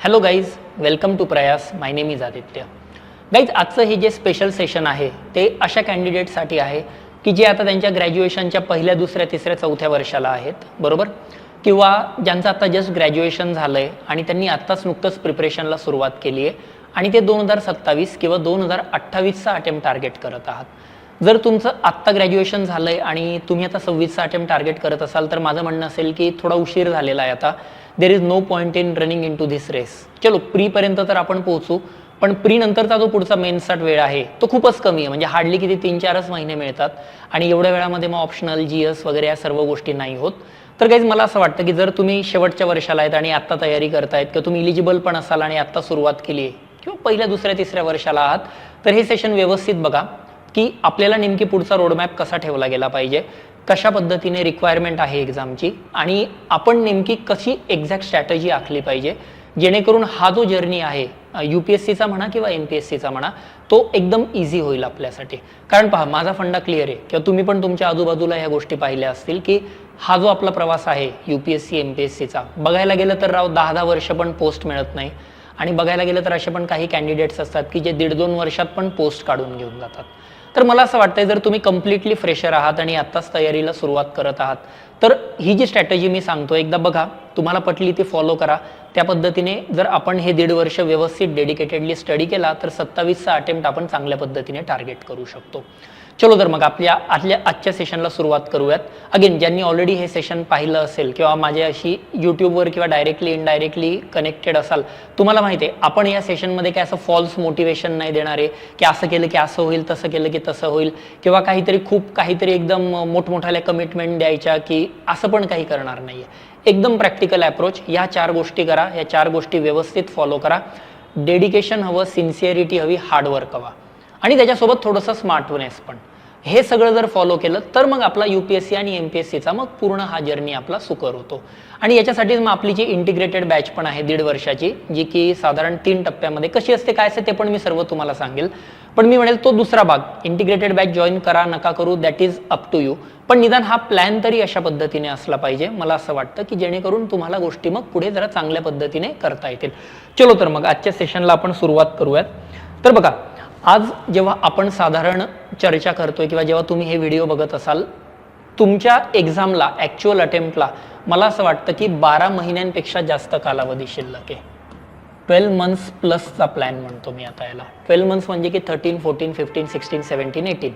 Hello guys, welcome to प्रयास. माय name is Aditya. Guys, आजचं हे जे स्पेशल सेशन आहे ते अशा कॅन्डिडेटसाठी आहे की जे आता त्यांच्या ग्रॅज्युएशनच्या पहिल्या, दुसऱ्या, तिसऱ्या, चौथ्या वर्षाला आहेत, बरोबर, किंवा ज्यांचं आता जस्ट ग्रॅज्युएशन झालं आहे आणि त्यांनी आत्ताच नुकतंच प्रिपरेशनला सुरुवात केली आहे आणि ते 2027 किंवा 2028चा अटेम्प्ट टार्गेट करत आहात. जर तुमचं आत्ता ग्रॅज्युएशन झालं आहे आणि तुम्ही आता 26चा अटेम्प्ट टार्गेट करत असाल तर माझं म्हणणं असेल की थोडा उशीर झालेला आहे. आता there is no point in running into this race. चलो, प्रीपर्यंत तर आपण पोहोचू, पण प्री नंतरचा जो पुढचा मेन्सचा वेळ आहे तो खूपच कमी आहे. म्हणजे हार्डली किती 3-4च महिने मिळतात आणि एवढ्या वेळामध्ये मग ऑप्शनल, GS वगैरे या सर्व गोष्टी नाही होत. तर गाईज, मला असं वाटतं की जर तुम्ही शेवटच्या वर्षाला आहेत आणि आत्ता तयारी करतायत किंवा तुम्ही इलिजिबल पण असाल आणि आत्ता सुरुवात केली आहे किंवा पहिल्या, दुसऱ्या, तिसऱ्या वर्षाला आहात, तर हे सेशन व्यवस्थित बघा की आपल्याला नेमकी पुढचा रोडमॅप कसा ठेवला गेला पाहिजे, कशा पद्धतीने रिक्वायरमेंट आहे एक्झामची आणि आपण नेमकी कशी एक्झॅक्ट स्ट्रॅटेजी आखली पाहिजे जेणेकरून हा जो जर्नी आहे UPSCचा म्हणा किंवा MPSCचा म्हणा तो एकदम इझी होईल आपल्यासाठी. कारण पहा, माझा फंडा क्लिअर आहे किंवा तुम्ही पण तुमच्या आजूबाजूला ह्या गोष्टी पाहिल्या असतील की हा जो आपला प्रवास आहे UPSC MPSCचा, बघायला गेलं तर 10-10 वर्ष पण पोस्ट मिळत नाही आणि बघायला गेलं तर असे पण काही कॅन्डिडेट्स असतात की जे 1.5-2 वर्षात पण पोस्ट काढून घेऊन जातात. तर मला असं वाटतंय जर तुम्ही कम्प्लिटली फ्रेशर आहात आणि आत्ताच तयारीला सुरुवात करत आहात तर ही जी स्ट्रॅटेजी मी सांगतो एकदा बघा, तुम्हाला पटली ती फॉलो करा. त्या पद्धतीने जर आपण हे 1.5 वर्ष व्यवस्थित डेडिकेटेडली स्टडी केला तर 27चा अटेम्प्ट आपण चांगल्या पद्धतीने टार्गेट करू शकतो. चलो, तर मग आजच्या सेशनला सुरुवात करूयात. अगेन, ज्यांनी ऑलरेडी हे सेशन पाहिलं असेल किंवा माझ्याशी यूट्यूबवर किंवा डायरेक्टली इनडायरेक्टली कनेक्टेड असाल, तुम्हाला माहिती आहे आपण या सेशनमध्ये काय असं फॉल्स मोटिवेशन नाही देणार आहे की असं केलं की असं होईल, तसं केलं की तसं होईल किंवा काहीतरी एकदम मोठमोठ्याल्या कमिटमेंट द्यायच्या की असं पण काही करणार नाही आहे. एकदम प्रॅक्टिकल अप्रोच. या 4 गोष्टी करा, या 4 गोष्टी व्यवस्थित फॉलो करा. डेडिकेशन हवं, सिन्सिअरिटी हवी, हार्डवर्क हवा आणि त्याच्यासोबत थोडंसं स्मार्टनेस पण. हे सगळं जर फॉलो केलं तर मग आपला UPSC आणि MPSCचा मग पूर्ण हा जर्नी आपला सुकर होतो. आणि याच्यासाठीच मग आपली जी इंटिग्रेटेड बॅच पण आहे 1.5 वर्षाची, जी की साधारण 3 टप्प्यामध्ये कशी असते, काय असते ते पण मी सर्व तुम्हाला सांगेल. पण मी म्हणेल तो दुसरा भाग, इंटिग्रेटेड बॅच जॉईन करा नका करू, that is up to you. पण निदान हा प्लॅन तरी अशा पद्धतीने असला पाहिजे, मला असं वाटतं की जेणेकरून तुम्हाला गोष्टी मग पुढे जरा चांगल्या पद्धतीने करता येतील. चलो, तर मग आजच्या सेशनला आपण सुरुवात करूयात. तर बघा, आज जेव्हा आपण साधारण चर्चा करतोय किंवा जेव्हा तुम्ही हे व्हिडिओ बघत असाल, तुमच्या एक्झामला, ॲक्च्युअल अटेम्प्टला मला असं वाटतं की 12 महिन्यांपेक्षा जास्त कालावधी शिल्लक आहे. 12 मंथ्स प्लसचा प्लॅन म्हणतो मी आता याला. 12 मंथ्स म्हणजे की 13, 14, 15, 16, 17, 18,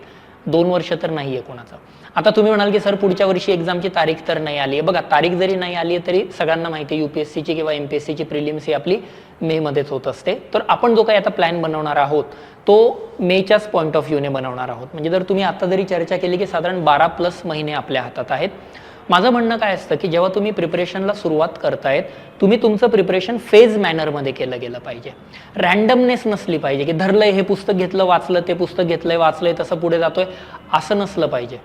2 वर्ष तर नाही आहे कोणाचं. आता तुम्ही म्हणाल की सर पुढच्या वर्षी एक्झामची तारीख तर नाही आली आहे. बघा, तारीख जरी नाही आली आहे तरी सगळ्यांना माहिती आहे UPSCची किंवा MPSCची प्रिलिम्स ही आपली मेमध्येच होत असते. तर आपण जो काही आता प्लॅन बनवणार आहोत तो मेच्याच पॉईंट ऑफ व्ह्यूने बनवणार आहोत. म्हणजे जर तुम्ही आता जरी चर्चा केली की साधारण 12+ महिने आपल्या हातात आहेत, माझं म्हणणं काय असतं की जेव्हा तुम्ही प्रिपरेशनला सुरुवात करतायत तुम्ही तुमचं प्रिपरेशन फेज मॅनरमध्ये केलं गेलं पाहिजे. रँडमनेस नसली पाहिजे की धरलंय, हे पुस्तक घेतलं वाचलं, ते पुस्तक घेतलंय वाचलंय, तसं पुढे जातोय, असं नसलं पाहिजे.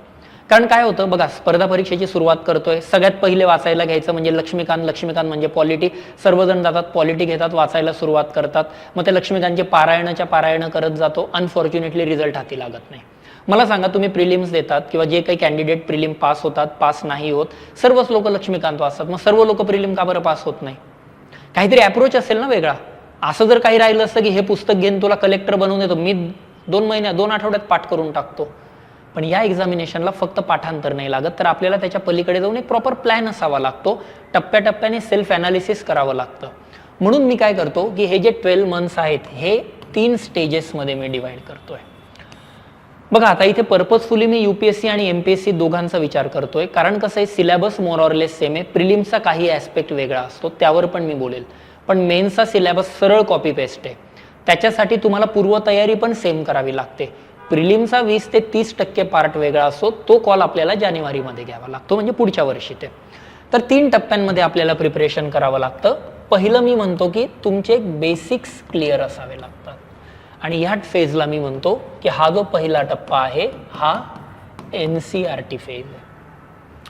कारण काय होतं बघा, स्पर्धा परीक्षेची सुरुवात करतोय, सगळ्यात पहिले वाचायला घ्यायचं म्हणजे लक्ष्मीकांत म्हणजे पॉलिटी. सर्वजण जातात, पॉलिटी घेतात, वाचायला सुरुवात करतात, मग ते लक्ष्मीकांतचे पारायण करत जातो. अनफॉर्च्युनेटली रिझल्ट हाती लागत नाही. मला सांगा, तुम्ही प्रिलिम्स देतात किंवा जे काही कॅन्डिडेट प्रिलिम पास होतात, पास नाही होत, सर्वच लोक लक्ष्मीकांत वाचतात, मग सर्व लोक प्रिलिम का बरं पास होत नाही? काहीतरी अप्रोच असेल ना वेगळा. असं जर काही राहिलं असतं की हे पुस्तक घेऊन तुला कलेक्टर बनवून देतो, मी 2 आठवड्यात पाठ करून टाकतो, पण या एक्झामिनेशनला फक्त पाठांतर नाही लागत, तर आपल्याला त्याच्या पलीकडे जाऊन एक प्रॉपर प्लॅन असावा लागतो. टप्प्याटप्प्याने सेल्फ ॲनालिसिस करावं लागतं. म्हणून मी काय करतो की हे जे 12 मंथ्स आहेत हे 3 स्टेजेसमध्ये मी डिवाइड करतोय. बघा, आता इथे पर्पजफुली मी UPSC आणि MPSC दोघांचा विचार करतोय, कारण कसं आहे, syllabus more or less same आहे. प्रिलिम्सचा काही ॲस्पेक्ट वेगळा असतो, त्यावर पण मी बोलेल, पण मेन्सचा सिलेबस सरळ कॉपी पेस्ट आहे. त्याच्यासाठी तुम्हाला पूर्वतयारी पण सेम करावी लागते. प्रिलिमचा 20 ते 30% पार्ट वेगळा असतो, तो कॉल आपल्याला जानेवारीमध्ये घ्यावा लागतो, म्हणजे पुढच्या वर्षी ते. तर 3 टप्प्यांमध्ये आपल्याला प्रिपरेशन करावं लागतं. पहिलं मी म्हणतो की तुमचे बेसिक्स क्लिअर असावे लागतात आणि ह्या फेजला मी म्हणतो की हा जो पहिला टप्पा आहे हा NCERT फेज आहे.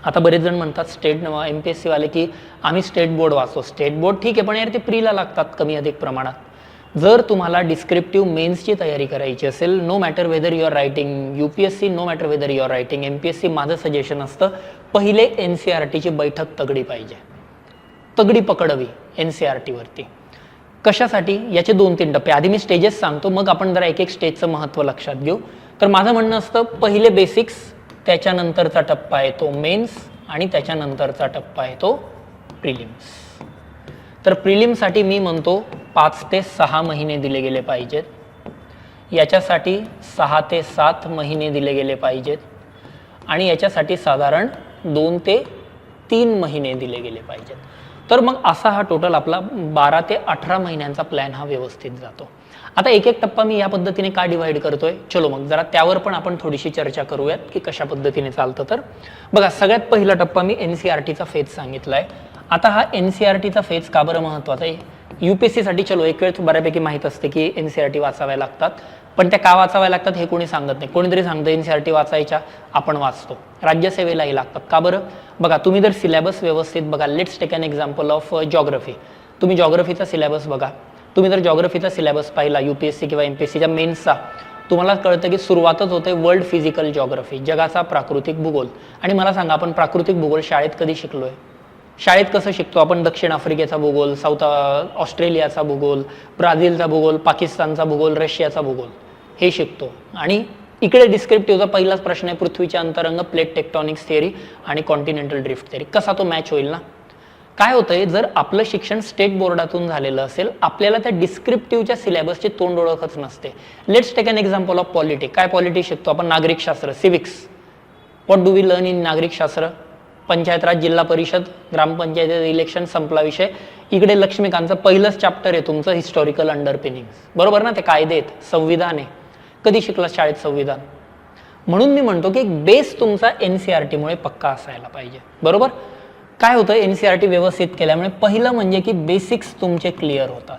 आता बरेच जण म्हणतात स्टेट MPSC वाले की आम्ही स्टेट बोर्ड वाचतो. स्टेट बोर्ड ठीक आहे, पण यार ते प्रीला लागतात कमी अधिक प्रमाणात. जर तुम्हाला डिस्क्रिप्टिव्ह मेन्सची तयारी करायची असेल, no matter whether you are writing UPSC, no matter whether you are writing MPSC, माझं सजेशन असतं पहिले NCERTची बैठक तगडी पाहिजे, तगडी पकड हवी NCERT वरती. कशासाठी? याचे 2-3 टप्पे. आधी मी स्टेजेस सांगतो, मग आपण जरा एक एक स्टेजचं महत्त्व लक्षात घेऊ. तर माझं म्हणणं असतं, पहिले बेसिक्स, त्याच्यानंतरचा टप्पा आहे तो मेन्स, आणि त्याच्यानंतरचा टप्पा आहे तो प्रिलिम्स. तर प्रिलिमसाठी मी म्हणतो 5 ते 6 महिने दिले गेले पाहिजेत. याच्यासाठी 6 ते 7 महिने दिले गेले पाहिजेत. आणि याच्यासाठी साधारण 2 ते 3 महिने दिले गेले पाहिजेत. तर मग असा हा टोटल आपला 12 ते 18 महिन्यांचा प्लॅन हा व्यवस्थित जातो. आता एक एक टप्पा मी या पद्धतीने का डिवाइड करतोय, चलो मग जरा त्यावर पण आपण थोडीशी चर्चा करूयात की कशा पद्धतीने चालतं. तर बघा, सगळ्यात पहिला टप्पा मी NCERTचा फेज सांगितलाय. आता हा NCERTचा फेज का बरं महत्त्वाचा आहे? UPSCसाठी चलो एक वेळ बऱ्यापैकी माहीत असते की NCERT वाचाव्या लागतात, पण त्या का वाचाव्या लागतात हे कोणी सांगत नाही. कोणीतरी सांगतं NCERT वाचायच्या, आपण वाचतो. राज्यसेवेलाही लागतात. का बरं? बघा, तुम्ही जर सिलेबस व्यवस्थित बघा, let's take an example of geography. तुम्ही जॉग्रफीचा सिलेबस बघा. तुम्ही जर जॉग्रफीचा सिलेबस पाहिला UPSC किंवा MPSCच्या मेन्सचा, तुम्हाला कळतं की सुरुवातच होते वर्ल्ड फिजिकल जॉग्रफी, जगाचा प्राकृतिक भूगोल. आणि मला सांगा, आपण प्राकृतिक भूगोल शाळेत कधी शिकलोय? शाळेत कसं शिकतो आपण? दक्षिण आफ्रिकेचा भूगोल, ऑस्ट्रेलियाचा भूगोल, ब्राझीलचा भूगोल, पाकिस्तानचा भूगोल, रशियाचा भूगोल हे शिकतो. आणि इकडे डिस्क्रिप्टिव्हचा पहिलाच प्रश्न आहे, पृथ्वीचे अंतरंग, प्लेट टेक्टॉनिक्स थिअरी आणि कॉन्टिनेंटल ड्रिफ्ट थिअरी. कसा तो मॅच होईल ना? काय होतंय, जर आपलं शिक्षण स्टेट बोर्डातून झालेलं असेल, आपल्याला त्या डिस्क्रिप्टिव्हच्या सिलेबसची तोंड ओळखच नसते. Let's take an example of polity. काय पॉलिटी शिकतो आपण? नागरिकशास्त्र, civics. What do we learn in नागरिकशास्त्र? पंचायत राज, जिल्हा परिषद, ग्रामपंचायत इलेक्शन, संपला विषय. इकडे लक्ष्मीकांतचं पहिलंच चॅप्टर आहे तुमचं हिस्टॉरिकल अंडरपिनिंग्स, बरोबर ना? ते कायदे आहेत, संविधान आहे. कधी शिकला शाळेत संविधान? म्हणून मी म्हणतो की एक बेस तुमचा NCERTमुळे पक्का असायला पाहिजे, बरोबर? काय होतं, NCERT व्यवस्थित केल्यामुळे पहिलं म्हणजे की बेसिक्स तुमचे क्लिअर होतात.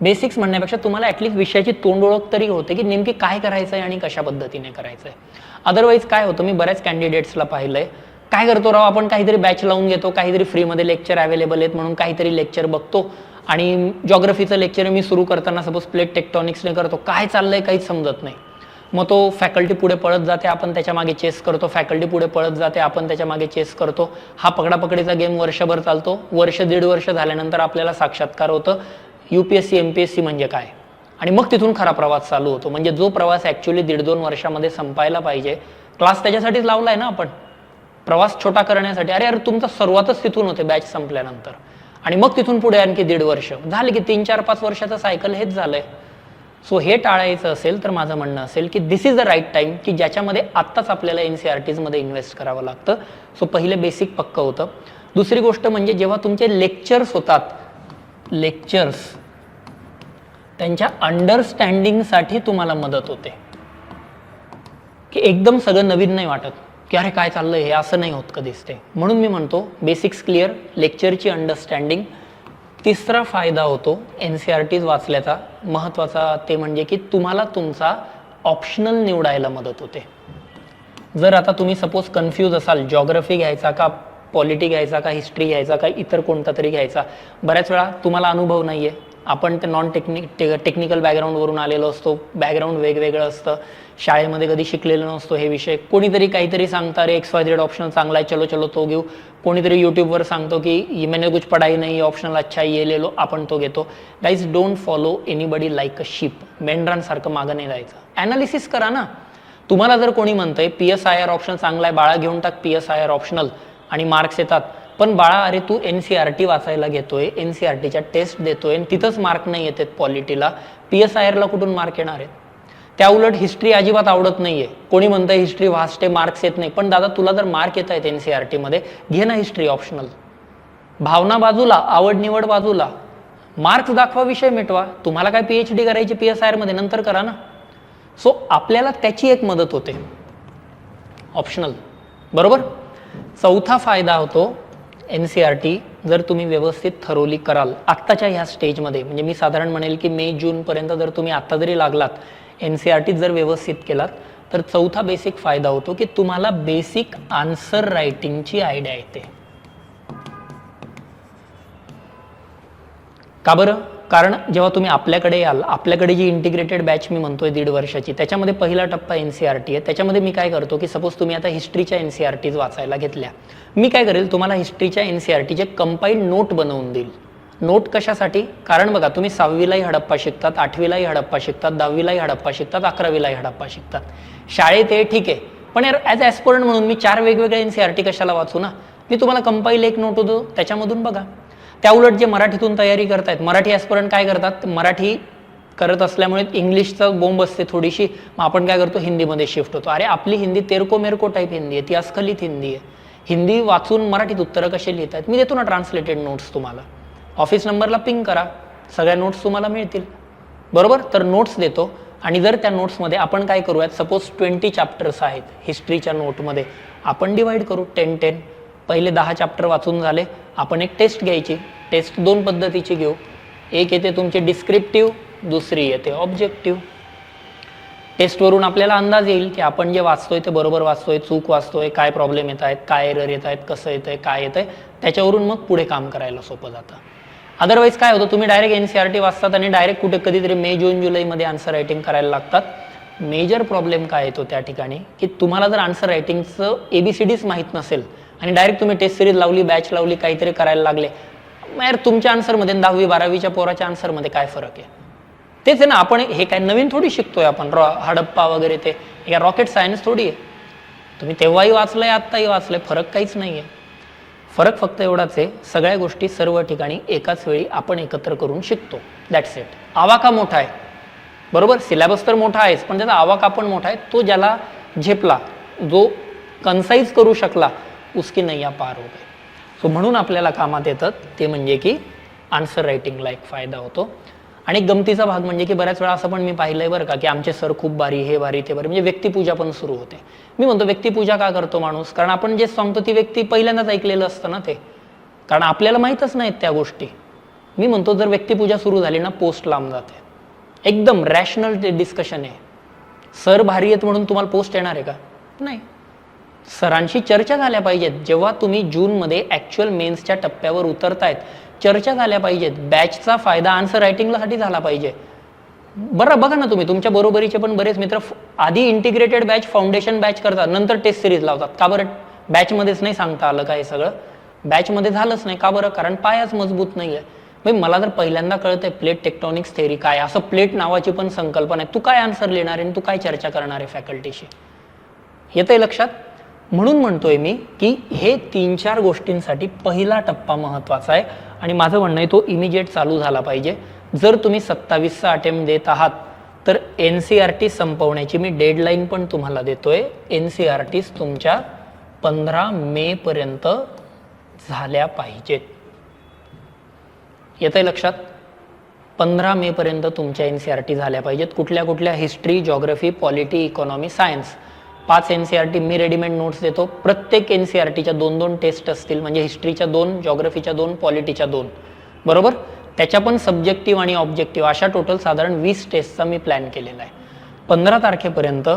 बेसिक्स म्हणण्यापेक्षा तुम्हाला ॲटलिस्ट विषयाची तोंड ओळख तरी होते की नेमकी काय करायचं आहे आणि कशा पद्धतीने करायचं आहे. अदरवाईज काय होतं, मी बऱ्याच कॅन्डिडेट्सला पाहिलंय, काय करतो राव आपण, काहीतरी बॅच लावून घेतो, काहीतरी फ्रीमध्ये लेक्चर अवेलेबल आहेत म्हणून काहीतरी लेक्चर बघतो. आणि जॉग्रफीचं लेक्चर मी सुरू करताना सपोज प्लेट टेक्टॉनिक्सने करतो, काय चाललंय काहीच समजत नाही. मग तो फॅकल्टी पुढे पळत जाते, आपण त्याच्या मागे चेस करतो. फॅकल्टी पुढे पळत जाते, आपण त्याच्या मागे चेस करतो. हा पकडापकडीचा गेम वर्षभर चालतो. वर्ष 1.5 वर्ष झाल्यानंतर आपल्याला साक्षात्कार होतं UPSC MPSC म्हणजे काय, आणि मग तिथून खरा प्रवास चालू होतो. म्हणजे जो प्रवास ॲक्च्युली 1.5-2 वर्षामध्ये संपायला पाहिजे, क्लास त्याच्यासाठीच लावलाय ना आपण, प्रवास छोटा करण्यासाठी. अरे तुमचा सुरुवातच तिथून होते बॅच संपल्यानंतर, आणि मग तिथून पुढे आणखी 1.5 वर्ष झाले की 3-4-5 वर्षाचं सायकल हेच झालंय. सो हे टाळायचं असेल तर माझं म्हणणं असेल की दिस इज द राईट टाइम की ज्याच्यामध्ये आत्ताच आपल्याला NCERTमध्ये इन्व्हेस्ट करावं लागतं. सो पहिले बेसिक पक्क होतं. दुसरी गोष्ट म्हणजे जेव्हा तुमचे लेक्चर्स होतात, लेक्चर्स त्यांच्या अंडरस्टँडिंगसाठी तुम्हाला मदत होते, की एकदम सगळं नवीन नाही वाटत की अरे काय चाललंय हे, असं नाही होत कधीच ते. म्हणून मी म्हणतो बेसिक्स क्लिअर, लेक्चरची अंडरस्टँडिंग. तिसरा फायदा होतो NCERT वाचल्याचा महत्त्वाचा, ते म्हणजे की तुम्हाला तुमचा ऑप्शनल निवडायला मदत होते. जर आता तुम्ही सपोज कन्फ्यूज असाल, जॉग्रफी घ्यायचा का पॉलिटी घ्यायचा का हिस्ट्री घ्यायचा का इतर कोणता तरी घ्यायचा, बऱ्याच वेळा तुम्हाला अनुभव नाही आहे, आपण ते टेक्निकल बॅकग्राऊंडवरून आलेलो असतो, बॅकग्राऊंड वेगवेगळं असतं, शाळेमध्ये कधी शिकलेलं नसतो हे विषय. कोणीतरी काहीतरी सांगता रे XYZ ऑप्शनल चांगला आहे, चलो चलो तो घेऊ. कोणीतरी यूट्यूबवर सांगतो की मैंने कुछ पढ़ाई नाही, ऑप्शनल अच्छा ये ले लो, आपण तो घेतो. Guys, don't follow anybody like a sheep. मेंढरांसारखं मागं नाही जायचं. ॲनालिसिस करा ना. तुम्हाला जर कोणी म्हणतंय PSIR ऑप्शन चांगला आहे, बाळा घेऊन टाक PSIR ऑप्शनल आणि मार्क्स येतात, पण बाळा अरे तू NCERT वाचायला घेतोय, NCERTच्या टेस्ट देतोय आणि तिथंच मार्क नाही येतात पॉलिटीला, PSIRला कुठून मार्क येणार आहेत? त्या उलट हिस्ट्री अजिबात आवडत नाहीये. कोणी म्हणतंय हिस्ट्री वाचते मार्क्स येत नाही, पण दादा तुला जर मार्क येत आहेत NCERTमध्ये, घे ना हिस्ट्री ऑप्शनल. भावना बाजूला, आवड निवड बाजूला, मार्क्स दाखवा, विषय मिटवा. तुम्हाला काय PhD करायची PSIRमध्ये, नंतर करा ना. सो आपल्याला त्याची एक मदत होते ऑप्शनल, बरोबर. चौथा फायदा होतो NCERT जर तुम्ही व्यवस्थित थरोली कराल आत्ताच्या ह्या स्टेजमध्ये, म्हणजे मी साधारण म्हणेल की मे-जूनपर्यंत जर तुम्ही आत्ता जरी लागलात, NCERT जर व्यवस्थित केलात, तर चौथा बेसिक फायदा होतो की तुम्हाला बेसिक आन्सर रायटिंगची आयडिया येते. का बरं? कारण जेव्हा तुम्ही आपल्याकडे याल, आपल्याकडे जी इंटिग्रेटेड बॅच मी म्हणतोय 1.5 वर्षाची, त्याच्यामध्ये पहिला टप्पा NCERT आहे. त्याच्यामध्ये मी काय करतो की सपोज तुम्ही आता हिस्ट्रीच्या NCERTs वाचायला घेतल्या, मी काय करेल, तुम्हाला हिस्ट्रीच्या NCERTचे कंपाईल्ड नोट बनवून देईल. नोट कशासाठी? कारण बघा, तुम्ही 6वीलाही हडप्पा शिकतात, 8वीलाही हडप्पा शिकतात, 10वीलाही हडप्पा शिकतात, 11वीलाही हडप्पा शिकतात. शाळेत हे ठीक आहे, पण ॲज ॲस्पिरंट म्हणून मी 4 वेगवेगळे NCERT कशाला वाचू ना. मी तुम्हाला कंपाईल एक नोट होतो त्याच्यामधून बघा. त्या उलट जे मराठीतून तयारी करतायत, मराठी ॲस्पिरंट काय करतात, मराठी करत असल्यामुळे इंग्लिशचा बोंब असते थोडीशी, मग आपण काय करतो, हिंदीमध्ये शिफ्ट होतो. अरे आपली हिंदी तेरको मेरको टाईप हिंदी आहे, ती अस्खलित हिंदी आहे. हिंदी वाचून मराठीत उत्तरं कसे लिहित आहेत? मी देतो ना ट्रान्सलेटेड नोट्स तुम्हाला. ऑफिस नंबरला पिंग करा, सगळ्या नोट्स तुम्हाला मिळतील. बरोबर? तर नोट्स देतो. आणि जर त्या नोट्समध्ये आपण काय करूयात, सपोज 20 चॅप्टर्स आहेत हिस्ट्रीच्या नोटमध्ये, आपण डिवाइड करू 10-10. पहिले 10 चॅप्टर वाचून झाले, आपण एक टेस्ट घ्यायची. टेस्ट 2 पद्धतीची घेऊ. एक येते तुमची डिस्क्रिप्टिव्ह, दुसरी येते ऑब्जेक्टिव्ह. टेस्टवरून आपल्याला अंदाज येईल की आपण जे वाचतोय ते बरोबर वाचतोय, चूक वाचतोय, काय प्रॉब्लेम येत आहेत, काय एरर येत आहेत, कसं येत आहे, काय येत आहे. त्याच्यावरून मग पुढे काम करायला सोपं जातं. अदरवाईज काय होतं, तुम्ही डायरेक्ट NCERT वाचतात आणि डायरेक्ट कुठे कधीतरी मे, जून, जुलैमध्ये आन्सर रायटिंग करायला लागतात. मेजर प्रॉब्लेम काय येतो त्या ठिकाणी, की तुम्हाला जर आन्सर रायटिंगचं ABCDच माहीत नसेल आणि डायरेक्ट तुम्ही टेस्ट सिरीज लावली, बॅच लावली, काहीतरी करायला लागले, मग यार तुमच्या आन्सरमध्ये 10वी-12वीच्या पोराच्या आन्सरमध्ये काय फरक आहे? तेच आहे ना. आपण हे काय नवीन थोडी शिकतोय आपण, हडप्पा वगैरे ते या रॉकेट सायन्स थोडी आहे. तुम्ही तेव्हाही वाचलंय, आत्ताही वाचलंय, फरक काहीच नाही आहे. फरक फक्त एवढाच आहे, सगळ्या गोष्टी सर्व ठिकाणी एकाच वेळी आपण एकत्र करून शिकतो. That's it. आवाका मोठा आहे, बरोबर, सिलेबस तर मोठा आहेच, पण त्याचा आवाका पण मोठा आहे. तो ज्याला झेपला, जो कन्साईज करू शकला, उसकी नैया पार हो गई. सो म्हणून आपल्याला कामात येतात ते म्हणजे की आन्सर रायटिंगला एक फायदा होतो. आणि गमतीचा भाग म्हणजे की बऱ्याच वेळा असं पण मी पाहिलंय बरं का, की आमचे सर खूप भारी, हे भारी, ते भारी, म्हणजे व्यक्तिपूजा पण सुरू होते. मी म्हणतो व्यक्तिपूजा का करतो माणूस? कारण आपण जे सांगतो ती व्यक्ती पहिल्यांदाच ऐकलेलं असतं ना ते, कारण आपल्याला माहीतच नाहीत त्या गोष्टी. मी म्हणतो जर व्यक्तिपूजा सुरू झाली ना, पोस्ट लांब जाते. एकदम रॅशनल डिस्कशन आहे. सर भारी आहेत म्हणून तुम्हाला पोस्ट येणार आहे का? नाही. सरांशी चर्चा झाल्या पाहिजेत. जेव्हा तुम्ही जूनमध्ये ॲक्च्युअल मेन्सच्या टप्प्यावर उतरतायत, चर्चा झाल्या पाहिजेत. बॅचचा फायदा आन्सर रायटिंगसाठी झाला पाहिजे. बरं बघा ना, तुम्ही तुमच्या बरोबरीचे पण बरेच मित्र आधी इंटिग्रेटेड बॅच, फाउंडेशन बॅच करतात, नंतर टेस्ट सिरीज लावतात. का बरं? बॅचमध्येच नाही सांगता आलं का हे सगळं? बॅचमध्ये झालंच नाही. का बरं? कारण पायाच मजबूत नाही आहे. म्हणजे मला जर पहिल्यांदा कळतंय प्लेट टेक्टॉनिक्स थेअरी काय, असं प्लेट नावाची पण संकल्पना आहे, तू काय आन्सर लिहिणार आहे आणि तू काय चर्चा करणार आहे फॅकल्टीशी? येतंय लक्षात? म्हणून म्हणतोय मी की हे 3-4 गोष्टींसाठी पहिला टप्पा महत्त्वाचा आहे आणि माझं म्हणणं आहे तो इमिजिएट चालू झाला पाहिजे. जर तुम्ही 27चा अटेम्प्ट देत आहात तर NCERT संपवण्याची मी डेडलाईन पण तुम्हाला देतोय. NCERTs तुमच्या 15 मेपर्यंत झाल्या पाहिजेत. येतंय लक्षात? 15 मेपर्यंत तुमच्या NCERT झाल्या पाहिजेत. कुठल्या कुठल्या? History, geography, polity, economy, science. 5 NCERT मी रेडीमेड नोट्स देतो. प्रत्येक NCERTच्या 2-2 टेस्ट असतील, म्हणजे हिस्ट्रीच्या 2, जॉग्रफीच्या 2, पॉलिटीच्या 2, बरोबर. त्याच्या पण सब्जेक्टिव्ह आणि ऑब्जेक्टिव्ह अशा टोटल साधारण 20 टेस्टचा मी प्लॅन केलेला आहे. 15 तारखेपर्यंत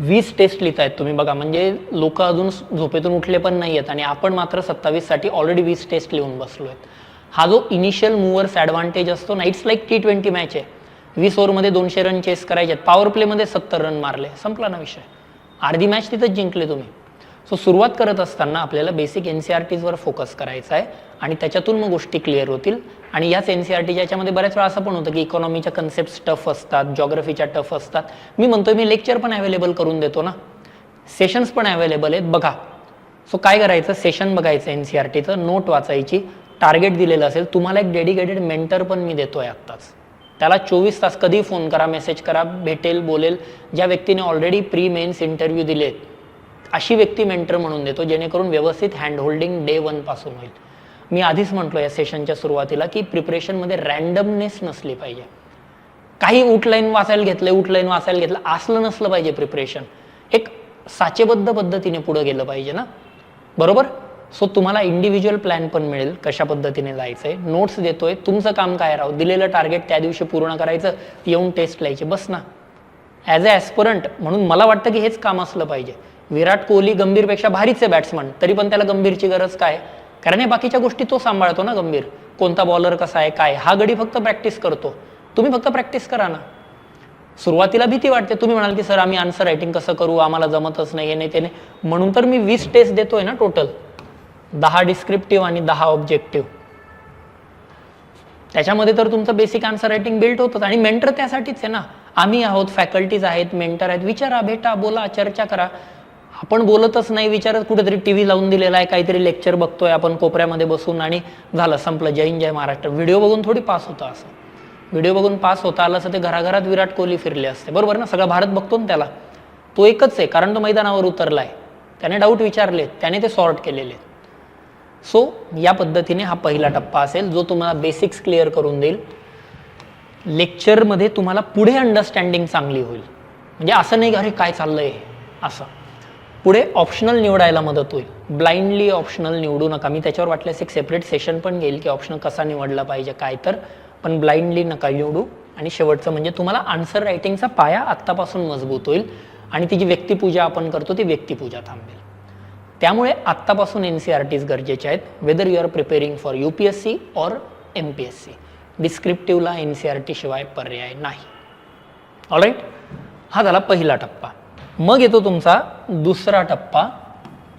20 टेस्ट लिहित आहेत तुम्ही बघा. म्हणजे लोक अजून झोपेतून उठले पण नाही आहेत आणि आपण मात्र 27साठी ऑलरेडी 20 टेस्ट लिहून बसलो आहेत. हा जो इनिशियल मूवर्स ॲडव्हान्टेज असतो ना, इट्स लाईक T20 मॅच आहे. 20 ओव्हरमध्ये 200 रन चेस करायचे आहेत. पॉवर प्लेमध्ये 70 रन मारले, संपला ना विषय. अर्धी मॅच तिथंच जिंकले तुम्ही. सो सुरुवात करत असताना आपल्याला बेसिक NCERTsवर फोकस करायचा आहे आणि त्याच्यातून मग गोष्टी क्लिअर होतील. आणि याच NCERTच्या याच्यामध्ये बऱ्याच वेळा असं पण होतं की इकॉनॉमीच्या कन्सेप्ट टफ असतात, जॉग्रफीच्या टफ असतात. मी म्हणतो मी लेक्चर पण अवेलेबल करून देतो ना, सेशन्स पण अवेलेबल आहेत बघा. सो काय करायचं, सेशन बघायचं NCERTचं, नोट वाचायची, टार्गेट दिलेलं असेल. तुम्हाला एक डेडिकेटेड मेंटर पण मी देतोय आत्ताच. त्याला 24 तास कधी फोन करा, मेसेज करा, भेटेल, बोलेल. ज्या व्यक्तीने ऑलरेडी प्री मेन्स इंटरव्ह्यू दिलेत अशी व्यक्ती मेंटर म्हणून देतो, जेणेकरून व्यवस्थित हँड होल्डिंग डे 1 पासून होईल. मी आधीच म्हटलो या सेशनच्या सुरुवातीला की प्रिपरेशनमध्ये रँडमनेस नसली पाहिजे. काही उठलाईन वाचायला घेतलं असलं नसलं पाहिजे. प्रिपरेशन एक साचेबद्ध पद्धतीने पुढे गेलं पाहिजे ना, बरोबर. सो तुम्हाला इंडिव्हिज्युअल प्लॅन पण मिळेल कशा पद्धतीने जायचंय. नोट्स देतोय, तुमचं काम काय राहू, दिलेलं टार्गेट त्या दिवशी पूर्ण करायचं, येऊन टेस्ट लिहायची, बस ना. ॲज अ ॲस्पिरंट म्हणून मला वाटतं की हेच काम असलं पाहिजे. विराट कोहली गंभीरपेक्षा भारीच आहे बॅट्समन, तरी पण त्याला गंभीरची गरज काय? कारण हे बाकीच्या गोष्टी तो सांभाळतो ना. गंभीर कोणता बॉलर कसा आहे काय, हा गडी फक्त प्रॅक्टिस करतो. तुम्ही फक्त प्रॅक्टिस करा ना. सुरुवातीला भीती वाटते. तुम्ही म्हणाल की सर आम्ही आन्सर रायटिंग कसं करू, आम्हाला जमतच नाही, हे नाही ते नाही. म्हणून तर मी 20 टेस्ट देतोय ना टोटल, 10 डिस्क्रिप्टिव्ह आणि 10 ऑब्जेक्टिव्ह. त्याच्यामध्ये तर तुमचं बेसिक आन्सर रायटिंग बिल्ड होतं. आणि मेंटर त्यासाठीच आहे ना. आम्ही आहोत, फॅकल्टीज आहेत, मेंटर आहेत. विचारा, भेटा, बोला, चर्चा करा. आपण बोलतच नाही, विचारत कुठेतरी टीव्ही लावून दिलेला आहे, काहीतरी लेक्चर बघतोय आपण कोपऱ्यामध्ये बसून आणि झालं, संपलं, जय हिंद जय महाराष्ट्र. व्हिडिओ बघून थोडी पास होतं. असं व्हिडिओ बघून पास होता आलं असं ते घराघरात विराट कोहली फिरले असते, बरोबर ना. सगळा भारत बघतो ना त्याला. तो एकच आहे, कारण तो मैदानावर उतरलाय, त्याने डाऊट विचारले, त्याने ते सॉर्ट केलेले. सो या पद्धतीने हा पहिला टप्पा असेल जो तुम्हाला बेसिक्स क्लिअर करून देईल. लेक्चरमध्ये तुम्हाला पुढे अंडरस्टँडिंग चांगली होईल. म्हणजे असं नाही की अरे काय चाललंय असं. पुढे ऑप्शनल निवडायला मदत होईल. ब्लाइंडली ऑप्शनल निवडू नका. मी त्याच्यावर वाटल्यास एक सेपरेट सेशन पण घेईल की ऑप्शनल कसा निवडला पाहिजे काय, तर पण ब्लाइंडली नका निवडू. आणि शेवटचं म्हणजे तुम्हाला आन्सर रायटिंगचा पाया आत्तापासून मजबूत होईल आणि ती जी व्यक्तिपूजा आपण करतो ती व्यक्तिपूजा थांबेल. त्यामुळे आत्तापासून NCERTs गरजेचे आहेत, whether you are preparing for UPSC or MPSC. डिस्क्रिप्टिव्हला NCERT शिवाय पर्याय नाही. ऑलराईट, हा झाला पहिला टप्पा. मग येतो तुमचा दुसरा टप्पा,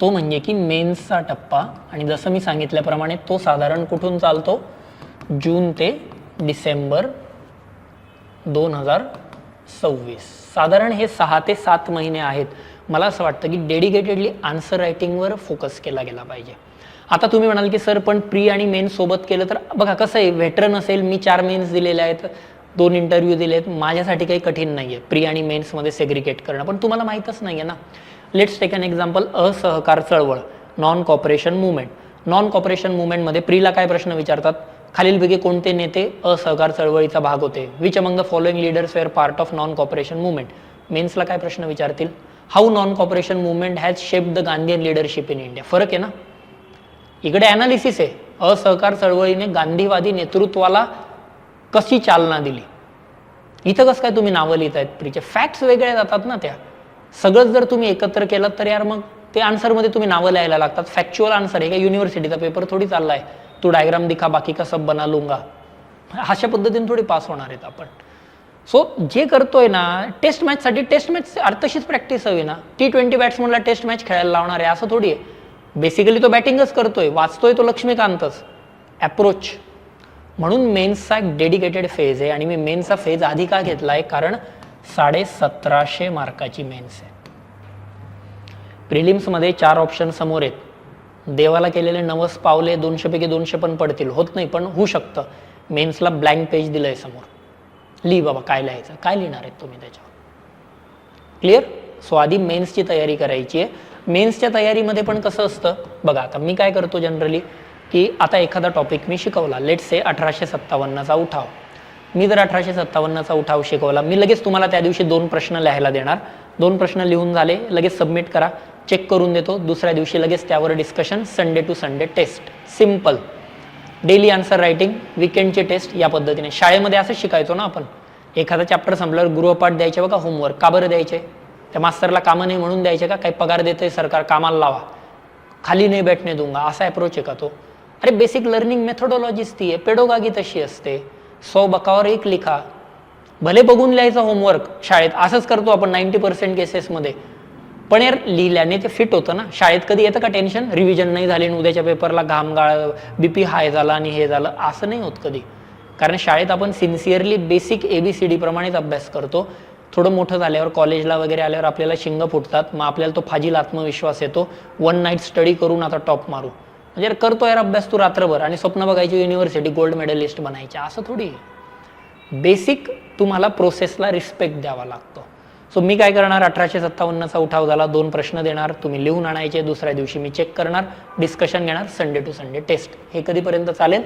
तो म्हणजे की मेन्सचा टप्पा. आणि जसं मी सांगितल्याप्रमाणे तो साधारण कुठून चालतो, जून ते डिसेंबर 2026. साधारण हे 6 ते 7 महिने आहेत. मला असं वाटतं की डेडिकेटेडली आन्सर रायटिंगवर फोकस केला गेला पाहिजे. आता तुम्ही म्हणाल की सर पण प्री आणि मेन्स सोबत केलं तर, बघा कसं आहे, व्हेटरन असेल, मी 4 मेन्स दिलेले आहेत, 2 इंटरव्ह्यू दिले आहेत, माझ्यासाठी काही कठीण नाही आहे प्री आणि मेन्समध्ये सेग्रिगेट करणं. पण तुम्हाला माहीतच नाही आहे ना. लेट्स टेक एन एक्झाम्पल, असहकार चळवळ, non cooperation movement. Non cooperation मुवमेंटमध्ये प्रीला काय प्रश्न विचारतात, खालीलपैकी कोणते नेते असहकार चळवळीचा भाग होते, which among the following leaders were part of non cooperation movement. मेन्सला काय प्रश्न विचारतील, how non cooperation movement has shaped the Gandhian leadership in India. फरक आहे ना. इकडे ॲनालिसिस आहे, असहकार चळवळीने गांधीवादी नेतृत्वाला कशी चालना दिली. इथं कसं काय तुम्ही नावं लिहित आहेत प्रीचे, फॅक्ट्स वेगळ्या जातात ना. त्या सगळंच जर तुम्ही एकत्र केलं तर यार मग ते आन्सरमध्ये तुम्ही नावं लिहायला लागतात. फॅक्च्युअल आन्सर आहे का युनिव्हर्सिटीचा पेपर थोडी चालला आहे, तू डायग्राम दिखा बाकी का सब बना लूंगा, अशा पद्धतीने थोडी पास होणार आहेत आपण. सो जे करतोय ना टेस्ट मॅचसाठी, टेस्ट मॅच तशीच प्रॅक्टिस हवी ना. T20 बॅट्समनला टेस्ट मॅच खेळायला लावणार आहे असं थोडी आहे. बेसिकली तो बॅटिंगच करतोय, वाचतोय तो लक्ष्मीकांतच. अप्रोच म्हणून मेन्सचा एक डेडिकेटेड फेज आहे. आणि मी मेन्सचा फेज आधी का घेतला आहे, कारण 1750 मार्काची मेन्स आहे. प्रिलिम्समध्ये 4 ऑप्शन समोर आहेत. देवाला केलेले 9 पावले 200 पैकी 200 पण पडतील, होत नाही पण होऊ शकतं. मेन्सला ब्लँक पेज दिलंय समोर, लिही बाबा काय लिहायचं, काय लिहिणार आहेत तुम्ही त्याच्यावर. क्लिअर. सो आधी मेन्सची तयारी करायची आहे. मेन्सच्या तयारीमध्ये पण कसं असतं बघा, आता मी काय करतो जनरली की आता एखादा टॉपिक मी शिकवला, लेट्स से 1857चा उठाव. मी जर 1857चा उठाव शिकवला, मी लगेच तुम्हाला त्या दिवशी 2 प्रश्न लिहायला देणार. 2 प्रश्न लिहून झाले, लगेच सबमिट करा, चेक करून देतो. दुसऱ्या दिवशी लगेच त्यावर discussion, Sunday to Sunday test. Simple. Daily answer writing, विकेंडची टेस्ट, या पद्धतीने. शाळेमध्ये असंच शिकायचो ना आपण. एखादा चॅप्टर संपल्यावर गृहपाठ द्यायचे बघा, होमवर्क. का बरं द्यायचे, त्या मास्तरला कामं नाही म्हणून द्यायचे का, काही पगार देते सरकार कामाला लावा, खाली नाही बैठने दूंगा, असा अप्रोच आहे का तो. अरे बेसिक लर्निंग मेथोडॉलॉजीच ती आहे, पेडोगागी तशी असते. 100 बकावर 1 लिखा, भले बघून लिहायचं होमवर्क शाळेत, असंच करतो आपण 90% केसेसमध्ये. पण यार लिहिल्याने ते फिट होतं ना. शाळेत कधी येतं का टेन्शन, रिव्हिजन नाही झाली आणि उद्याच्या पेपरला घामगाळ, BP हाय झाला आणि हे झालं, असं नाही होत कधी. कारण शाळेत आपण सिन्सिअरली बेसिक ABCD प्रमाणेच अभ्यास करतो. थोडं मोठं झाल्यावर कॉलेजला वगैरे आल्यावर आपल्याला शिंग फुटतात, मग आपल्याला तो फाजील आत्मविश्वास येतो, 1 नाईट स्टडी करून आता टॉप मारू. म्हणजे करतो यार अभ्यास तू रात्रभर आणि स्वप्न बघायची युनिव्हर्सिटी गोल्ड मेडलिस्ट बनायच्या, असं थोडी. बेसिक तुम्हाला प्रोसेसला रिस्पेक्ट द्यावा लागतो. सो मी काय करणार, 1857चा उठाव झाला, 2 प्रश्न देणार, तुम्ही लिहून आणायचे. दुसऱ्या दिवशी मी चेक करणार, डिस्कशन घेणार, संडे टू संडे टेस्ट. हे कधीपर्यंत चालेल,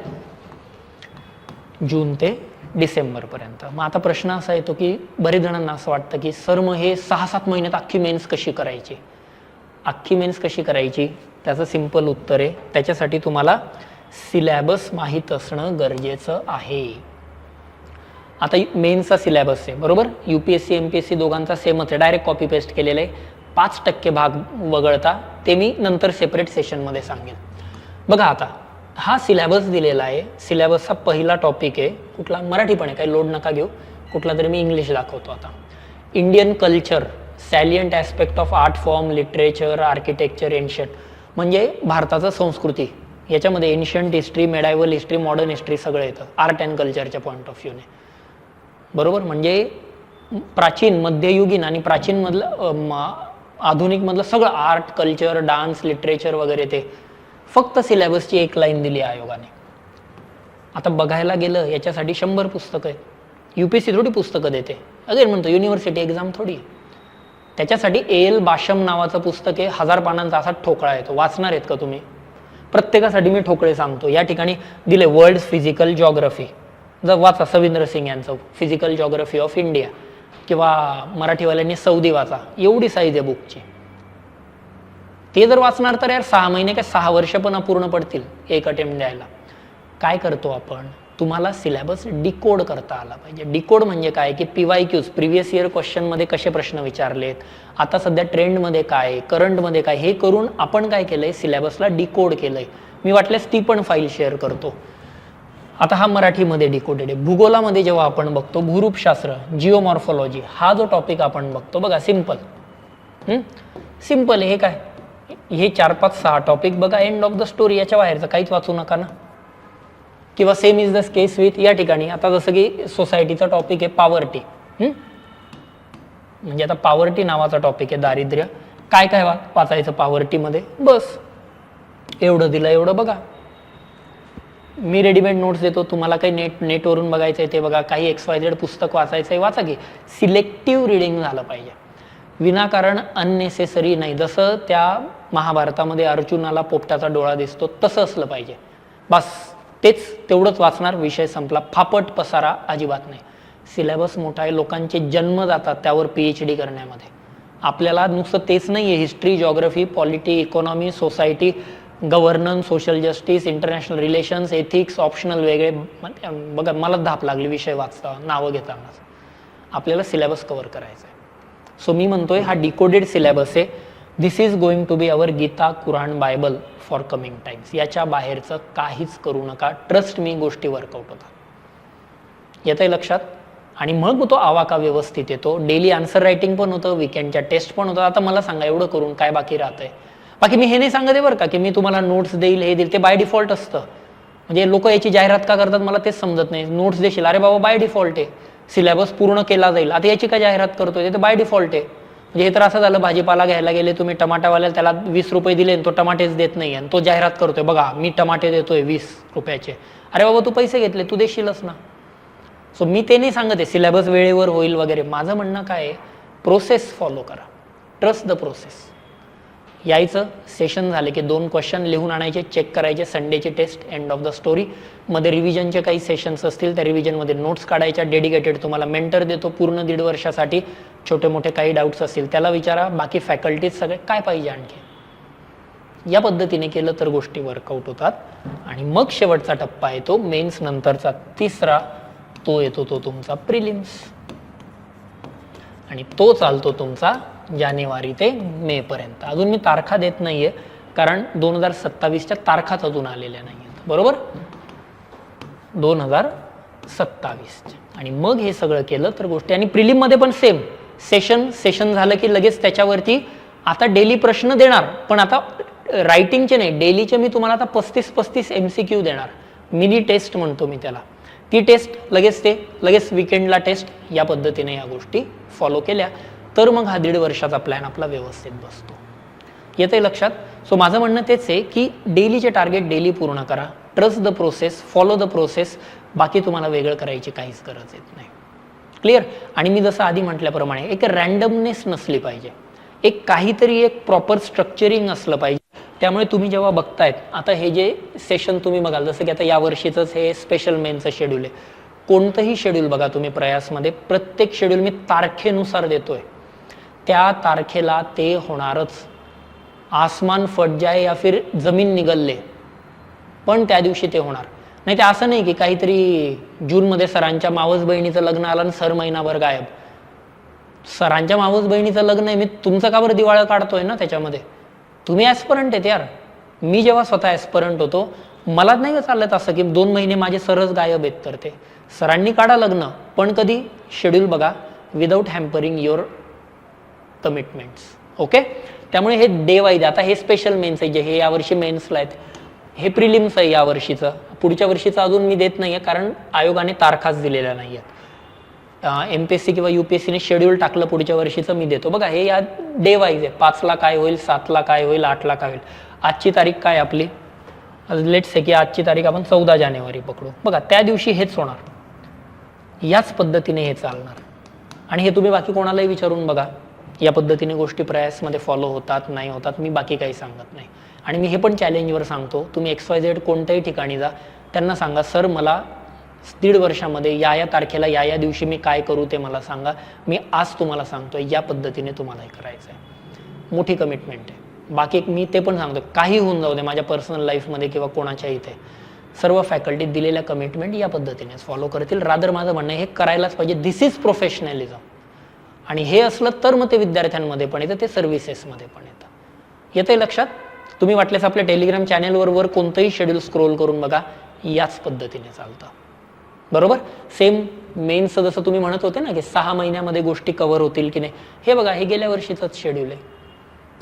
जून ते डिसेंबरपर्यंत. मग आता प्रश्न असा येतो की बरेच जणांना असं वाटतं की सर मग हे 6-7 महिन्यात अख्खी मेन्स कशी करायची. अख्खी मेन्स कशी करायची त्याचं सिंपल उत्तर आहे, त्याच्यासाठी तुम्हाला सिलॅबस माहीत असणं गरजेचं आहे. आता मेन्सचा सिलॅबस आहे बरोबर, UPSC MPSC दोघांचा सेमच आहे, डायरेक्ट कॉपी पेस्ट केलेलं आहे. 5% भाग वगळता ते मी नंतर सेपरेट सेशनमध्ये सांगेन. बघा आता हा सिलॅबस दिलेला आहे. सिलॅबसचा पहिला टॉपिक आहे कुठला, मराठी पण आहे, काही लोड नका घेऊ, कुठला तरी मी इंग्लिश दाखवतो आता. Indian culture, salient aspect of art form, literature, architecture, ancient. म्हणजे भारताचं संस्कृती, याच्यामध्ये ancient history, medieval history, modern history सगळं येतं आर्ट अँड कल्चरच्या पॉईंट ऑफ व्ह्यूने. बरोबर, म्हणजे प्राचीन, मध्ययुगीन आणि प्राचीनमधलं आधुनिकमधलं सगळं आर्ट, कल्चर, डान्स, लिटरेचर वगैरे ते फक्त सिलेबसची एक लाईन दिली आयोगाने. आता बघायला गेलं याच्यासाठी 100 पुस्तकं आहेत. UPSC थोडी पुस्तकं देते, अगेन म्हणतो युनिव्हर्सिटी एक्झाम थोडी. त्याच्यासाठी A.L. बाशम नावाचं पुस्तक आहे, 1000 पानांचा असा ठोकळा येतो. वाचणार आहेत का तुम्ही? प्रत्येकासाठी मी ठोकळे सांगतो. या ठिकाणी दिले वर्ल्ड फिजिकल जॉग्रफी, जर वाचा सविंद्र सिंग यांचं फिजिकल जॉग्रफी ऑफ इंडिया, किंवा मराठीवाल्यांनी सौदी वाचा, एवढी साईज आहे बुकची. ते जर वाचणार तर यार 6 महिने काय 6 वर्ष पण अपूर्ण पडतील एक अटेम्प्ट द्यायला. काय करतो आपण, तुम्हाला सिलेबस डिकोड करता आला पाहिजे. डिकोड म्हणजे काय की PYQs, प्रिव्हियस इयर क्वेश्चनमध्ये कसे प्रश्न विचारलेत, आता सध्या ट्रेंडमध्ये काय, करंटमध्ये काय, हे करून आपण काय केलंय, सिलेबसला डिकोड केलंय. मी वाटल्यास ती पण फाईल शेअर करतो. आता हा मराठीमध्ये डिकोडेड आहे. भूगोलामध्ये जेव्हा आपण बघतो भूरूपशास्त्र, जिओमॉर्फॉलॉजी, हा जो टॉपिक आपण बघतो बघा, सिम्पल सिम्पल हे काय, हे 4, 5, 6 टॉपिक बघा, एंड ऑफ द स्टोरी. याच्या बाहेरचं काहीच वाचू नका ना. किंवा same is the case with या ठिकाणी आता जसं की सोसायटीचा टॉपिक आहे पॉवर्टी, म्हणजे आता पॉवर्टी नावाचा टॉपिक आहे, दारिद्र्य. काय काय वाचायचं पॉवर्टीमध्ये, बस एवढं दिलं, एवढं बघा. मी रेडीमेड नोट्स देतो, तुम्हाला काही नेटवरून बघायचं आहे ते बघा, काही XYZ पुस्तक वाचायचं आहे वाचा की. सिलेक्टिव्ह रिडिंग झालं पाहिजे, विनाकारण अननेसेसरी नाही. जसं त्या महाभारतामध्ये अर्जुनाला पोपटाचा डोळा दिसतो तसं असलं पाहिजे. बस तेच, तेवढंच वाचणार, विषय संपला. फापट पसारा अजिबात नाही. सिलेबस मोठा आहे, लोकांचे जन्म जातात त्यावर PhD करण्यामध्ये. आपल्याला नुसतं तेच नाही आहे, history, geography, polity, economy, society, governance, social justice, international relations, ethics, optional वेगळे. बघा मला धाप लागली विषय वाचता, नावं घेताना. आपल्याला सिलेबस कव्हर करायचा आहे. सो मी म्हणतोय हा डिकोडेड सिलेबस आहे. This is going to be our Gita, Quran, Bible for coming times. याच्या बाहेरचं काहीच करू नका. ट्रस्ट मी, गोष्टी वर्कआउट होतात. येतंय लक्षात? आणि मग तो आवाका व्यवस्थित येतो. डेली आन्सर रायटिंग पण होतं, विकेंडच्या टेस्ट पण होतं. आता मला सांगा एवढं करून काय बाकी राहतंय? बाकी मी हे नाही सांगत आहे बरं का की मी तुम्हाला नोट्स देईल, हे देईल, ते बाय डिफॉल्ट असतं. म्हणजे लोक याची जाहिरात का करतात मला तेच समजत नाही. नोट्स देशील, अरे बाबा बाय डिफॉल्ट आहे, सिलेबस पूर्ण केला जाईल. आता याची काय जाहिरात करतोय, ते बाय डिफॉल्ट आहे. म्हणजे हे तर असं झालं, भाजीपाला घ्यायला गेले तुम्ही, टमाटावाल्याला त्याला 20 रुपये दिले आणि तो टमाटेच देत नाही, आणि तो जाहिरात करतोय बघा मी टमाटे देतोय 20 रुपयाचे. अरे बाबा तू पैसे घेतले, तू देशीलच ना. सो मी ते नाही सांगत आहे सिलेबस वेळेवर होईल वगैरे. माझं म्हणणं काय आहे, प्रोसेस फॉलो करा, ट्रस्ट द प्रोसेस. यायचं, सेशन झाले की 2 क्वेश्चन लिहून आणायचे, चेक करायचे, संडेची test, end of the story. मध्ये रिव्हिजनचे काही सेशन्स असतील, त्या रिव्हिजनमध्ये नोट्स काढायच्या. डेडिकेटेड तुम्हाला मेंटर देतो पूर्ण 1.5 वर्षासाठी. छोटे मोठे काही डाऊट्स असतील त्याला विचारा. बाकी फॅकल्टीज सगळे काय पाहिजे आणखी. या पद्धतीने केलं तर गोष्टी वर्कआउट होतात. आणि मग शेवटचा टप्पा येतो मेन्स नंतरचा, तिसरा. तो येतो तो तुमचा प्रिलिम्स, आणि तो चालतो तुमचा जानेवारी ते मे पर्यंत. अजून मी तारखा देत नाहीये कारण 2027च्या तारखाच अजून आलेल्या नाहीयेत. बरोबर, 2027. आणि मग हे सगळं केलं तर गोष्टी. आणि प्रिलिम मध्ये पण सेम सेशन झालं की लगेच त्याच्यावरती आता डेली प्रश्न देणार, पण आता रायटिंगचे नाही, डेलीचे. मी तुम्हाला आता 35 MCQ देणार, मिनी टेस्ट म्हणतो मी त्याला. ती टेस्ट लगेच विकेंडला टेस्ट. या पद्धतीने या गोष्टी फॉलो केल्या तर मग हा 1.5 वर्षाचा प्लॅन आपला व्यवस्थित बसतो. येतंय लक्षात? सो माझं म्हणणं तेच आहे की डेलीचे टार्गेट डेली पूर्ण करा, trust the process, follow the process. बाकी तुम्हाला वेगळं करायची काहीच गरज येत नाही. क्लिअर? आणि मी जसं आधी म्हटल्याप्रमाणे एक रँडमनेस नसली पाहिजे, एक काहीतरी एक प्रॉपर स्ट्रक्चरिंग असलं पाहिजे. त्यामुळे तुम्ही जेव्हा बघतायत आता हे जे सेशन तुम्ही बघाल, जसं की आता या वर्षीचंच हे स्पेशल मेनचं शेड्यूल आहे. कोणतंही शेड्यूल बघा तुम्ही प्रयासमध्ये, प्रत्येक शेड्यूल मी तारखेनुसार देतोय. त्या तारखेला ते होणारच. आसमान फट जाए या फिर जमीन निगलले, पण त्या दिवशी ते होणार. नाही ते असं नाही की काहीतरी जूनमध्ये सरांच्या मावस बहिणीचं लग्न आलं आणि सर महिनाभर गायब. सरांच्या मावस बहिणीचं लग्न आहे, मी तुमचं का बरं दिवाळं काढतोय ना त्याच्यामध्ये. तुम्ही ॲस्परंट आहेत यार. मी जेव्हा स्वतः ॲस्परंट होतो मला नाही चालत असं की 2 महिने माझे सरच गायब आहेत. तर ते सरांनी काढा लग्न, पण कधी शेड्यूल बघा, विदाऊट हॅम्परिंग युअर कमिटमेंट्स. ओके, त्यामुळे हे डे वाईज. आता हे स्पेशल मेन्स आहे जे हे यावर्षी मेन्सला आहेत. हे प्रिलिम्स आहे या वर्षीचं. पुढच्या वर्षीचं अजून मी देत नाही आहे, कारण आयोगाने तारखाच दिलेल्या नाही आहेत. MPSC किंवा UPSCने शेड्यूल टाकलं पुढच्या वर्षीचं, मी देतो. बघा हे या डे वाईज आहे. 5ला काय होईल, 7ला काय होईल, 8ला काय होईल. आजची तारीख काय आपली, लेट्स से की आजची तारीख आपण 14 जानेवारी पकडू. बघा त्या दिवशी हेच होणार, याच पद्धतीने हे चालणार. आणि हे तुम्ही बाकी कोणालाही विचारून बघा, या पद्धतीने गोष्टी प्रयासमध्ये फॉलो होतात नाही होतात, मी बाकी काही सांगत नाही. आणि मी हे पण चॅलेंजवर सांगतो, तुम्ही XYZ कोणत्याही ठिकाणी जा, त्यांना सांगा सर मला 1.5 वर्षामध्ये या तारखेला या दिवशी मी काय करू ते मला सांगा, मी आज तुम्हाला सांगतोय या पद्धतीने तुम्हाला हे करायचं आहे. मोठी कमिटमेंट आहे. बाकी मी ते पण सांगतो, काही होऊन जाऊ दे माझ्या पर्सनल लाईफमध्ये किंवा कोणाच्या इथे, सर्व फॅकल्टी दिलेल्या कमिटमेंट या पद्धतीनेच फॉलो करतील. रादर माझं म्हणणं हे करायलाच पाहिजे. दिस इज प्रोफेशनलिझम. आणि हे असलं तर मग ते विद्यार्थ्यांमध्ये पण येतं, ते सर्व्हिसेसमध्ये पण येतं. येतंय लक्षात? तुम्ही वाटल्यास आपल्या टेलिग्राम चॅनेलवर कोणतंही शेड्यूल स्क्रोल करून बघा, याच पद्धतीने चालतं. बरोबर. सेम मेन्सचं जसं तुम्ही म्हणत होते ना की 6 महिन्यामध्ये गोष्टी कव्हर होतील की नाही, हे बघा हे गेल्या वर्षीचंच शेड्यूल आहे.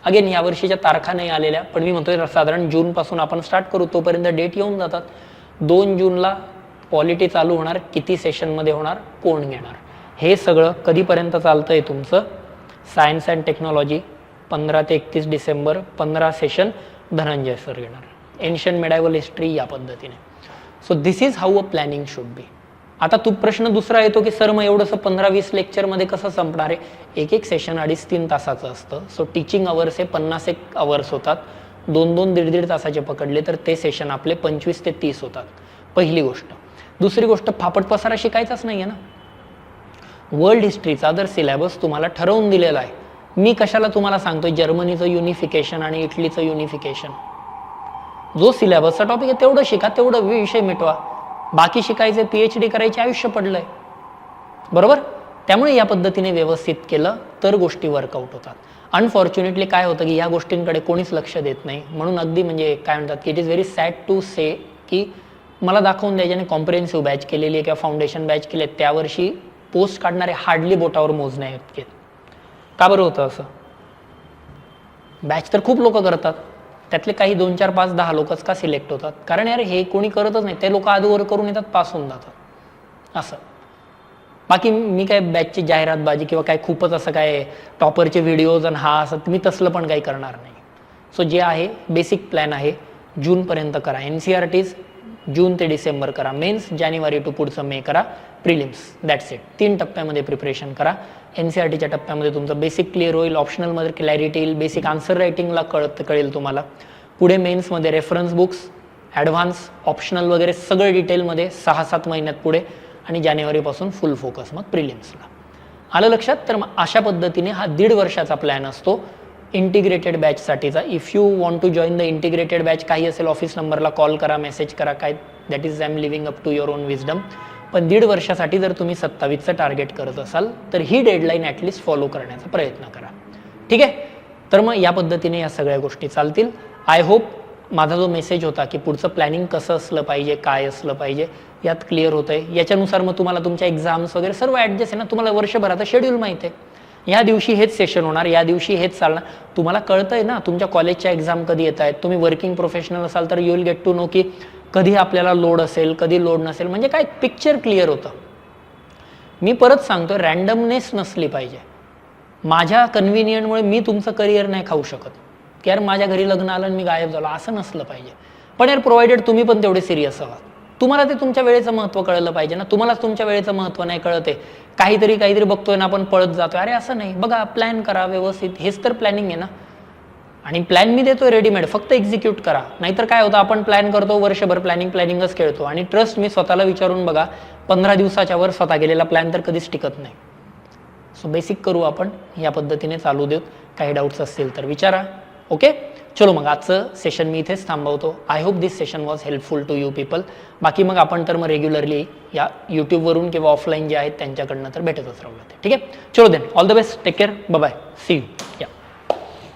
अगेन या वर्षीच्या तारखा नाही आलेल्या, पण मी म्हणतोय साधारण जूनपासून आपण स्टार्ट करू, तोपर्यंत डेट येऊन जातात. 2 जूनला पॉलिटी चालू होणार, किती सेशनमध्ये होणार, कोण घेणार, हे सगळं कधीपर्यंत चालतंय तुमचं. सायन्स अँड टेक्नॉलॉजी 15 ते 31 डिसेंबर 15 सेशन धनंजय सर घेणार. एन्शियंट मेडायवल हिस्ट्री या पद्धतीने. So this is how a planning should be. आता प्रश्न दुसरा येतो की सर मग एवढंसं 15-20 लेक्चरमध्ये कसं संपणार आहे. एक सेशन 2.5-3 तासाचं असतं. सो टीचिंग अवर्स हे 51 अवर्स होतात. 2-2, 1.5-1.5 तासाचे पकडले तर ते सेशन आपले 25 ते 30 होतात. पहिली गोष्ट. दुसरी गोष्ट, फापट पसारा शिकायचाच नाही आहे ना. वर्ल्ड हिस्ट्रीचा जर सिलेबस तुम्हाला ठरवून दिलेला आहे, मी कशाला तुम्हाला सांगतोय जर्मनीचं युनिफिकेशन आणि इटलीचं युनिफिकेशन. जो सिलेबसचा टॉपिक आहे तेवढं शिका, तेवढं विषय मिटवा. बाकी शिकायचे, PhD करायचे आयुष्य पडलंय. बरोबर. त्यामुळे या पद्धतीने व्यवस्थित केलं तर गोष्टी वर्कआउट होतात. अनफॉर्च्युनेटली काय होतं की या गोष्टींकडे कोणीच लक्ष देत नाही. म्हणून अगदी म्हणजे काय म्हणतात की it is very sad to say की मला दाखवून द्यायच्याने कॉम्प्रिहेन्सिव्ह बॅच केलेली आहे किंवा फाउंडेशन बॅच केली आहे, त्यावर्षी पोस्ट काढणारे हार्डली बोटावर मोजण्या इतके. का बरं होतं असं? बॅच तर खूप लोक करतात, त्यातले काही 2, 4, 5, 10 लोकच का सिलेक्ट होतात? कारण यार हे कोणी करतच नाही, ते लोक आधीवर करून येतात, पास होऊन जातात असं. बाकी मी काय बॅचची जाहिरातबाजी किंवा काय खूपच असं काय टॉपरचे व्हिडिओज आणि हा असं मी तसलं पण काही करणार नाही. सो जे आहे बेसिक प्लॅन आहे, जूनपर्यंत करा. NCERTs जून ते डिसेंबर करा, मेन्स जानेवारी टू पुढचं मे करा, प्रिलिम्स, दॅट्स इट. 3 टप्प्यामध्ये प्रिपरेशन करा. NCERTच्या टप्प्यामध्ये तुमचं बेसिक क्लिअर होईल, ऑप्शनलमध्ये क्लॅरिटी येईल, बेसिक आन्सर रायटिंगला कळेल तुम्हाला. पुढे मेन्समध्ये रेफरन्स बुक्स, ॲडव्हान्स, ऑप्शनल वगैरे सगळं डिटेलमध्ये 6-7 महिन्यात पुढे, आणि जानेवारीपासून फुल फोकस मग प्रिलिम्सला. आलं लक्षात? तर मग अशा पद्धतीने हा 1.5 वर्षाचा प्लॅन असतो इंटिग्रेटेड बॅचसाठीचा. If you want to join the integrated batch, काही असेल ऑफिस नंबरला कॉल करा, मेसेज करा, काय that is I am living up to your own wisdom. पण 1.5 वर्षासाठी जर तुम्ही 27चं टार्गेट करत असाल तर ही डेडलाईन ॲटलिस्ट फॉलो करण्याचा प्रयत्न करा. ठीक आहे. तर मग या पद्धतीने या सगळ्या गोष्टी चालतील. आय होप माझा जो मेसेज होता की पुढचं प्लॅनिंग कसं असलं पाहिजे, काय असलं पाहिजे, यात क्लिअर होतं आहे. याच्यानुसार मग तुम्हाला तुमच्या एक्झाम्स वगैरे सर्व ॲडजस्ट आहे ना. तुम्हाला वर्षभराचा शेड्यूल माहिती आहे, या दिवशी हेच सेशन होणार, या दिवशी हेच चालणार. तुम्हाला कळतं आहे ना तुमच्या कॉलेजच्या एक्झाम कधी येत आहेत. तुम्ही वर्किंग प्रोफेशनल असाल तर you will get to know की कधी आपल्याला लोड असेल, कधी लोड नसेल. म्हणजे काय पिक्चर क्लिअर होतं. मी परत सांगतो, रँडमनेस नसली पाहिजे. माझ्या कन्व्हिनियंटमुळे मी तुमचं करिअर नाही खाऊ शकत की यार माझ्या घरी लग्न आलं आणि मी गायब झालो, असं नसलं पाहिजे. पण यार प्रोव्हाइडेड तुम्ही पण तेवढे सिरियस आहात. तुम्हाला ते तुमच्या वेळेचं महत्त्व कळलं पाहिजे ना. तुम्हालाच तुमच्या वेळेचं महत्त्व नाही कळत आहे. काहीतरी बघतोय ना आपण, पळत जातोय. अरे असं नाही, बघा प्लॅन करा व्यवस्थित. हेच तर प्लॅनिंग आहे ना. आणि प्लॅन मी देतोय रेडीमेड, फक्त एक्झिक्यूट करा. नाहीतर काय होतं, आपण प्लॅन करतो, वर्षभर प्लॅनिंगच खेळतो. आणि ट्रस्ट मी स्वतःला विचारून बघा, 15 दिवसाच्या वर स्वतः गेलेला प्लॅन तर कधीच टिकत नाही. सो बेसिक करू आपण, या पद्धतीने चालू देऊ. काही डाऊट्स असतील तर विचारा. ओके, चलो मग आजचं सेशन मी इथेच थांबवतो. I hope this session was helpful to you people. बाकी मग आपण तर मग रेग्युलरली या यूट्यूबवरून किंवा ऑफलाईन जे आहेत त्यांच्याकडनं तर भेटतच राहूया. ठीक आहे, चलो then, all the best, take care, bye bye, see you.